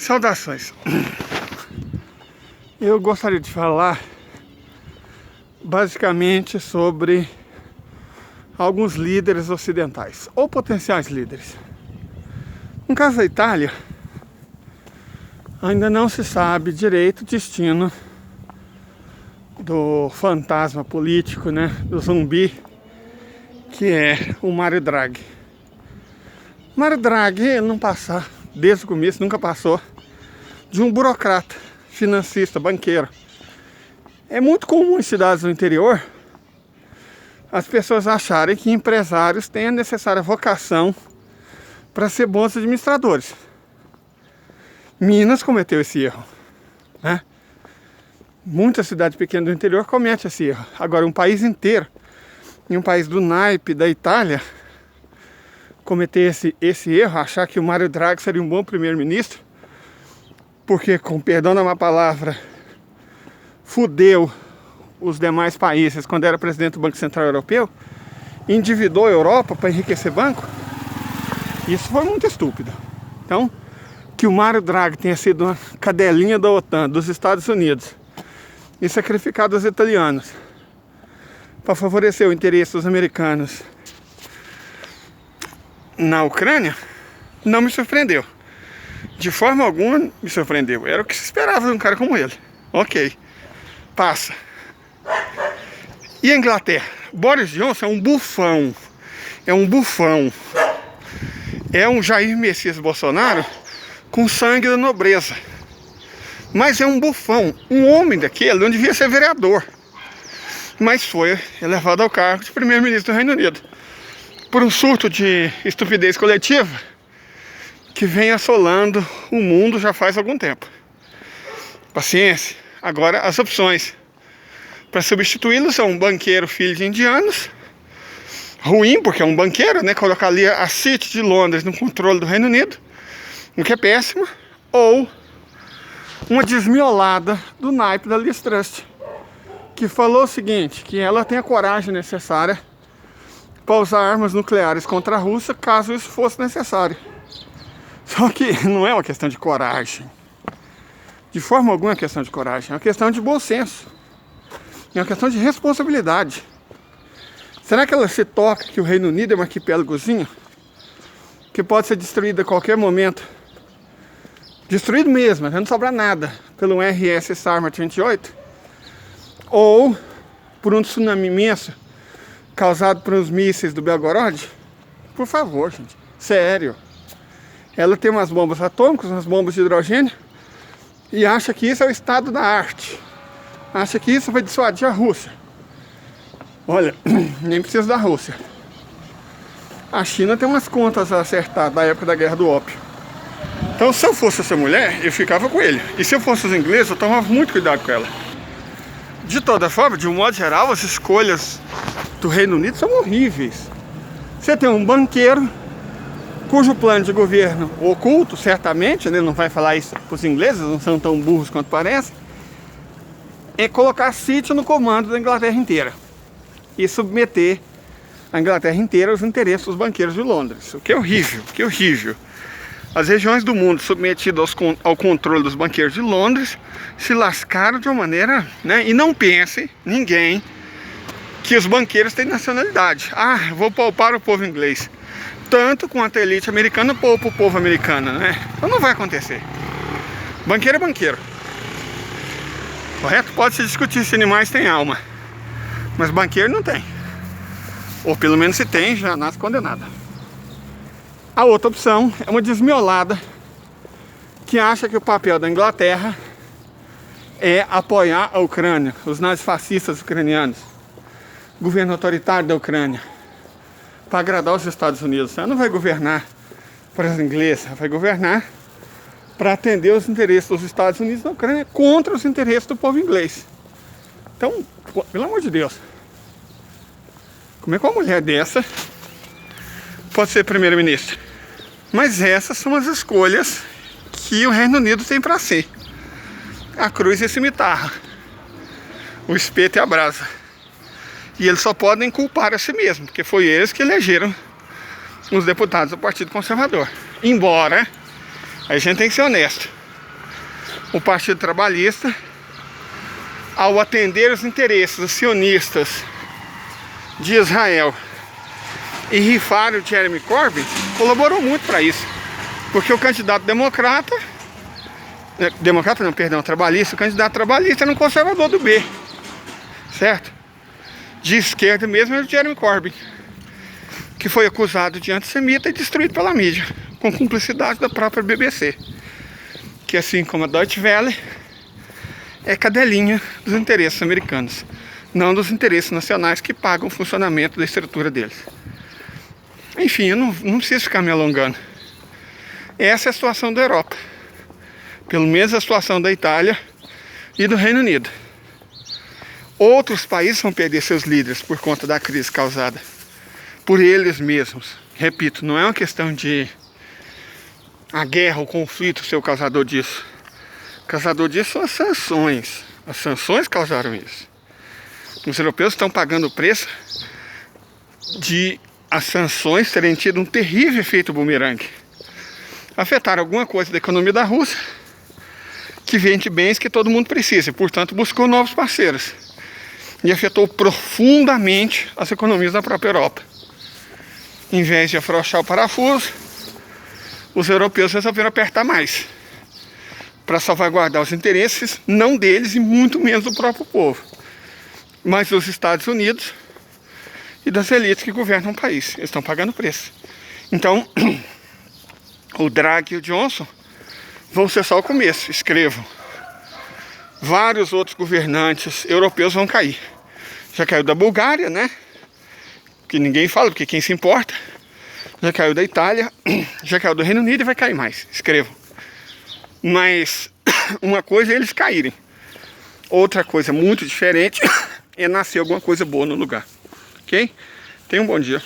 Saudações. Eu gostaria de falar basicamente sobre alguns líderes ocidentais ou potenciais líderes. No caso da Itália, ainda não se sabe direito o destino do fantasma político, do zumbi, que é o Mario Draghi. Mario Draghi, ele não passa, desde o começo, nunca passou de um burocrata, financista, banqueiro. É muito comum em cidades do interior as pessoas acharem que empresários têm a necessária vocação para ser bons administradores. Minas cometeu esse erro, Muita cidade pequena do interior comete esse erro. Agora, um país inteiro, em um país do naipe da Itália, cometer esse erro, achar que o Mario Draghi seria um bom primeiro-ministro, porque, com perdão da má palavra, fudeu os demais países quando era presidente do Banco Central Europeu, endividou a Europa para enriquecer banco, isso foi muito estúpido. Então, que o Mario Draghi tenha sido uma cadelinha da OTAN, dos Estados Unidos, e sacrificado os italianos para favorecer o interesse dos americanos na Ucrânia, não me surpreendeu. De forma alguma me surpreendeu. Era o que se esperava de um cara como ele. Ok, passa. E a Inglaterra? Boris Johnson é um bufão. É um bufão. É um Jair Messias Bolsonaro com sangue da nobreza. Mas é um bufão. Um homem daquele não devia ser vereador, mas foi elevado ao cargo de primeiro-ministro do Reino Unido por um surto de estupidez coletiva que vem assolando o mundo já faz algum tempo. Paciência. Agora, as opções para substituí-lo são um banqueiro filho de indianos, ruim porque é um banqueiro, colocar ali a City de Londres no controle do Reino Unido, o que é péssimo, ou uma desmiolada do naipe da Liz Truss, que falou o seguinte, que ela tem a coragem necessária para usar armas nucleares contra a Rússia, caso isso fosse necessário. Só que não é uma questão de coragem. De forma alguma é uma questão de coragem. É uma questão de bom senso. É uma questão de responsabilidade. Será que ela se toca que o Reino Unido é um arquipélagozinho que pode ser destruído a qualquer momento? Destruído mesmo, não sobra nada, pelo RS Sarmat 28? Ou por um tsunami imenso causado por uns mísseis do Belgorod? Por favor, gente. Sério. Ela tem umas bombas atômicas, umas bombas de hidrogênio, e acha que isso é o estado da arte. Acha que isso vai dissuadir a Rússia. Olha, nem precisa da Rússia. A China tem umas contas a acertar da época da Guerra do Ópio. Então, se eu fosse essa mulher, eu ficava com ele. E se eu fosse os ingleses, eu tomava muito cuidado com ela. De toda forma, de um modo geral, as escolhas do Reino Unido são horríveis. Você tem um banqueiro cujo plano de governo oculto, certamente, ele não vai falar isso para os ingleses, não são tão burros quanto parecem, é colocar a City no comando da Inglaterra inteira e submeter a Inglaterra inteira aos interesses dos banqueiros de Londres. O que é horrível, o que é horrível. As regiões do mundo submetidas ao controle dos banqueiros de Londres se lascaram de uma maneira, E não pense, ninguém, que os banqueiros têm nacionalidade. Vou poupar o povo inglês. Tanto quanto a elite americana poupa o povo americano, Então não vai acontecer. Banqueiro é banqueiro. Correto? Pode-se discutir se animais têm alma, mas banqueiro não tem. Ou pelo menos se tem, já nasce condenado. A outra opção é uma desmiolada que acha que o papel da Inglaterra é apoiar a Ucrânia, os nazifascistas ucranianos, o governo autoritário da Ucrânia, para agradar os Estados Unidos. Ela não vai governar para os ingleses, ela vai governar para atender os interesses dos Estados Unidos na Ucrânia contra os interesses do povo inglês. Então, pelo amor de Deus, como é que uma mulher dessa pode ser primeiro-ministro? Mas essas são as escolhas que o Reino Unido tem para si. A cruz e a cimitarra, o espeto e a brasa. E eles só podem culpar a si mesmos, porque foi eles que elegeram os deputados do Partido Conservador. Embora, a gente tem que ser honesto, o Partido Trabalhista, ao atender os interesses dos sionistas de Israel e rifar o Jeremy Corbyn, colaborou muito para isso. Porque o candidato trabalhista, o candidato trabalhista era um conservador do B, certo? De esquerda mesmo era o Jeremy Corbyn, que foi acusado de antissemita e destruído pela mídia, com cumplicidade da própria BBC, que assim como a Deutsche Welle, é cadelinha dos interesses americanos, não dos interesses nacionais que pagam o funcionamento da estrutura deles. Enfim, eu não preciso ficar me alongando. Essa é a situação da Europa, pelo menos a situação da Itália e do Reino Unido. Outros países vão perder seus líderes por conta da crise causada por eles mesmos. Repito, não é uma questão de a guerra, o conflito ser o causador disso. O causador disso são as sanções. As sanções causaram isso. Os europeus estão pagando o preço de as sanções terem tido um terrível efeito bumerangue. Afetaram alguma coisa da economia da Rússia, que vende bens que todo mundo precisa, e portanto buscou novos parceiros. E afetou profundamente as economias da própria Europa. Em vez de afrouxar o parafuso, os europeus resolveram apertar mais, para salvaguardar os interesses, não deles e muito menos do próprio povo, mas dos Estados Unidos e das elites que governam o país. Eles estão pagando preço. Então, o Draghi e o Johnson vão ser só o começo. Escrevam. Vários outros governantes europeus vão cair. Já caiu da Bulgária, né? Que ninguém fala, porque quem se importa. Já caiu da Itália, já caiu do Reino Unido e vai cair mais. Escrevam. Mas uma coisa é eles caírem. Outra coisa muito diferente é nascer alguma coisa boa no lugar. Ok? Tenham um bom dia.